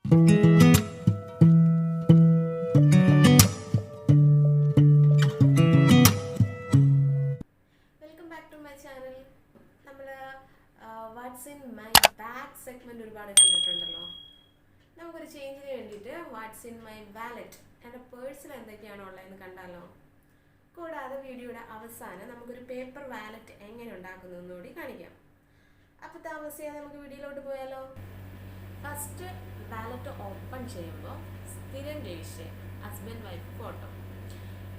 Welcome back to my channel. നമ്മൾ what's in my bag segment ഒരുപാട് കണ്ടിട്ടുണ്ടല്ലോ. നമുക്കൊരു ചേഞ്ചിന് വേണ്ടിയിട്ട് വാട്ട്സ് ഇൻ മൈ വാലറ്റ്, എൻ്റെ പേഴ്സിൽ എന്തൊക്കെയാണോ ഉള്ളതെന്ന് കണ്ടാലോ. കൂടാതെ വീഡിയോയുടെ അവസാനം നമുക്കൊരു പേപ്പർ വാലറ്റ് എങ്ങനെ ഉണ്ടാക്കുന്നതെന്ന് കൂടി കാണിക്കാം. അപ്പോൾ താമസിയാതെ നമുക്ക് വീഡിയോയിലോട്ട് പോയാലോ. ഫസ്റ്റ് വാലറ്റ് ഓപ്പൺ ചെയ്യുമ്പോൾ സ്ഥിരം രജിസ്റ്റർ ഹസ്ബൻഡ് വൈഫ് ഫോട്ടോ.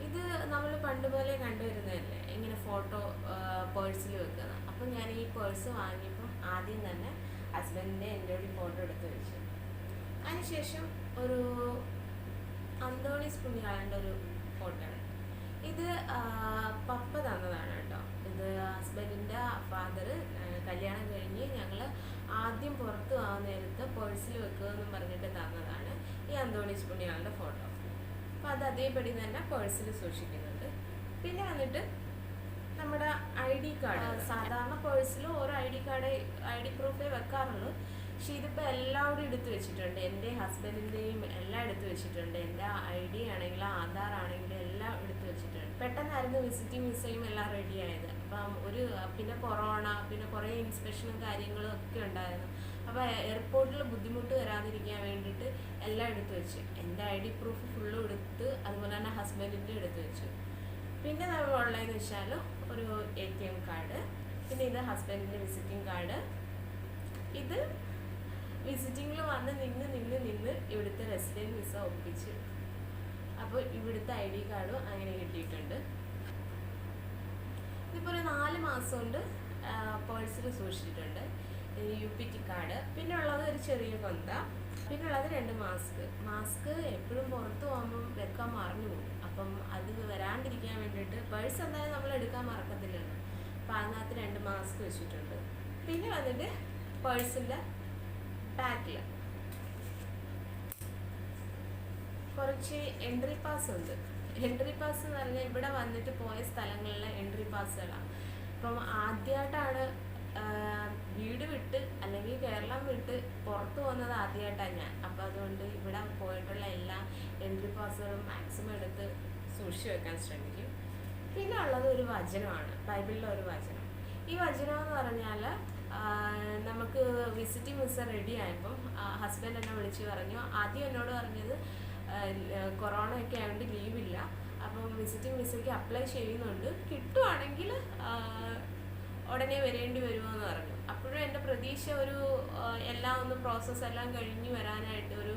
ഇത് നമ്മൾ പണ്ട് പോലെ കണ്ടുവരുന്നതല്ലേ, ഇങ്ങനെ ഫോട്ടോ പേഴ്സിൽ വെക്കുന്നത്. അപ്പം ഞാൻ ഈ പേഴ്സ് വാങ്ങിയപ്പം ആദ്യം തന്നെ ഹസ്ബൻഡിൻ്റെ എൻ്റെ ഒരു ഫോട്ടോ എടുത്ത് വെച്ചു. അതിനുശേഷം ഒരു അന്തോണീസ് പുണ്യാളൻ്റെ ഒരു ഫോട്ടോ ആണ്. ഇത് പപ്പ തന്നതാണ് കേട്ടോ. ഇത് ഹസ്ബൻഡിൻ്റെ ഫാദർ കല്യാണം കഴിഞ്ഞ് ഞങ്ങൾ ആദ്യം പുറത്ത് ആവുന്ന നേരത്ത് പേഴ്സിൽ വെക്കുക എന്നും പറഞ്ഞിട്ട് തന്നതാണ് ഈ അന്തോണീസ് പുണ്യാളൻ്റെ ഫോട്ടോ. അപ്പോൾ അത് അതേപടി തന്നെ പേഴ്സിൽ സൂക്ഷിക്കുന്നുണ്ട്. പിന്നെ വന്നിട്ട് നമ്മുടെ ID കാർഡ്, സാധാരണ പേഴ്സിൽ ഓരോ ID പ്രൂഫേ വെക്കാറുള്ളൂ. പക്ഷെ ഇതിപ്പോൾ എല്ലാവരും എടുത്തു വെച്ചിട്ടുണ്ട്. എൻ്റെ ഹസ്ബൻഡിൻ്റെയും എല്ലാം എടുത്തു വെച്ചിട്ടുണ്ട്. എൻ്റെ ID ആണെങ്കിലും ആധാർ ആണെങ്കിലും എല്ലാം എടുത്തു വെച്ചിട്ടുണ്ട്. പെട്ടെന്നായിരുന്നു വിസിറ്റിംഗ് വിസയും എല്ലാം റെഡി ആയത്. അപ്പം പിന്നെ കൊറോണ, പിന്നെ കുറേ ഇൻസ്പെക്ഷനും കാര്യങ്ങളും ഒക്കെ ഉണ്ടായിരുന്നു. അപ്പോൾ എയർപോർട്ടിൽ ബുദ്ധിമുട്ട് വരാതിരിക്കാൻ വേണ്ടിയിട്ട് എല്ലാം എടുത്തു വെച്ചു. എൻ്റെ ID പ്രൂഫ് ഫുള്ളും എടുത്ത്, അതുപോലെ തന്നെ ഹസ്ബൻഡിൻ്റെ എടുത്തു വെച്ചു. പിന്നെ നമ്മൾ ഉള്ളതെന്ന് വെച്ചാൽ ഒരു ATM കാർഡ്, പിന്നെ ഇത് ഹസ്ബൻഡിൻ്റെ വിസിറ്റിംഗ് കാർഡ്. ഇത് വിസിറ്റിങ്ങിൽ വന്ന് നിന്ന് ഇവിടുത്തെ റെസിഡൻറ്റ് വിസ ഒപ്പിച്ച്, അപ്പോൾ ഇവിടുത്തെ ID കാർഡും അങ്ങനെ കിട്ടിയിട്ടുണ്ട്. ഇതിപ്പോൾ ഒരു 4 മാസം കൊണ്ട് പേഴ്സിൽ സൂക്ഷിച്ചിട്ടുണ്ട്. UPT കാർഡ്, പിന്നെ ഉള്ളത് ഒരു ചെറിയ കൊന്ത, പിന്നെ ഉള്ളത് 2 മാസ്ക് എപ്പോഴും പുറത്ത് പോകുമ്പം വെക്കാൻ മറന്നു പോകും. അപ്പം അത് വരാണ്ടിരിക്കാൻ വേണ്ടിയിട്ട് പേഴ്സ് എന്തായാലും നമ്മൾ എടുക്കാൻ മറക്കത്തില്ലല്ലോ. അപ്പം അതിനകത്ത് 2 മാസ്ക് വെച്ചിട്ടുണ്ട്. പിന്നെ വന്നിട്ട് പേഴ്സിൻ്റെ ബാക്കിൽ കുറച്ച് എൻട്രി പാസ് ഉണ്ട്. എൻട്രി പാസ് എന്ന് പറഞ്ഞാൽ ഇവിടെ വന്നിട്ട് പോയ സ്ഥലങ്ങളിലെ എൻട്രി പാസുകളാണ്. അപ്പം ആദ്യമായിട്ടാണ് വീട് വിട്ട് അല്ലെങ്കിൽ കേരളം വിട്ട് പുറത്ത് പോകുന്നത് ആദ്യമായിട്ടാണ് ഞാൻ. അപ്പോൾ അതുകൊണ്ട് ഇവിടെ പോയിട്ടുള്ള എല്ലാ എൻട്രി പാസുകളും മാക്സിമം എടുത്ത് സൂക്ഷിച്ച് വെക്കാൻ ശ്രമിക്കും. പിന്നെ ഉള്ളത് ഒരു വചനമാണ്, ബൈബിളിലെ ഒരു വചനം. ഈ വചനം എന്ന് പറഞ്ഞാൽ നമുക്ക് വിസിറ്റിംഗ് വിസ റെഡി ആയപ്പം ഹസ്ബൻഡ് എന്നെ വിളിച്ച് പറഞ്ഞു. ആദ്യം എന്നോട് പറഞ്ഞത് കൊറോണ ഒക്കെ ആയതുകൊണ്ട് ലീവില്ല, അപ്പം വിസിറ്റിംഗ് വിസയ്ക്ക് അപ്ലൈ ചെയ്യുന്നുണ്ട്, കിട്ടുവാണെങ്കിൽ ഉടനെ വരേണ്ടി വരുമോ എന്ന് പറഞ്ഞു. അപ്പോഴും എൻ്റെ പ്രതീക്ഷ എല്ലാം ഒന്ന് പ്രോസസ്സ് എല്ലാം കഴിഞ്ഞ് വരാനായിട്ട് ഒരു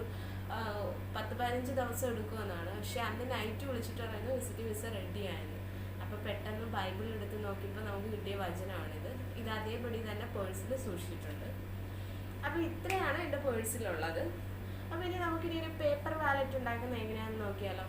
10-15 ദിവസം എടുക്കുമെന്നാണ്. പക്ഷെ അന്ന് നൈറ്റ് വിളിച്ചിട്ട് പറയുന്നത് വിസിറ്റിംഗ് വിസ റെഡി ആയിരുന്നു. അപ്പോൾ പെട്ടെന്ന് ബൈബിൾ എടുത്ത് നോക്കിയപ്പോൾ നമുക്ക് കിട്ടിയ വചനമാണിത്. ഇത് അതേപടി തന്നെ പേഴ്സിൽ സൂക്ഷിച്ചിട്ടുണ്ട്. അപ്പോൾ ഇത്രയാണ് എൻ്റെ പേഴ്സിലുള്ളത്. അപ്പോൾ ഇനി നമുക്കിനി ഒരു പേപ്പർ വാലറ്റ് ഉണ്ടാക്കുന്നത് എങ്ങനെയാണെന്ന് നോക്കിയാലോ.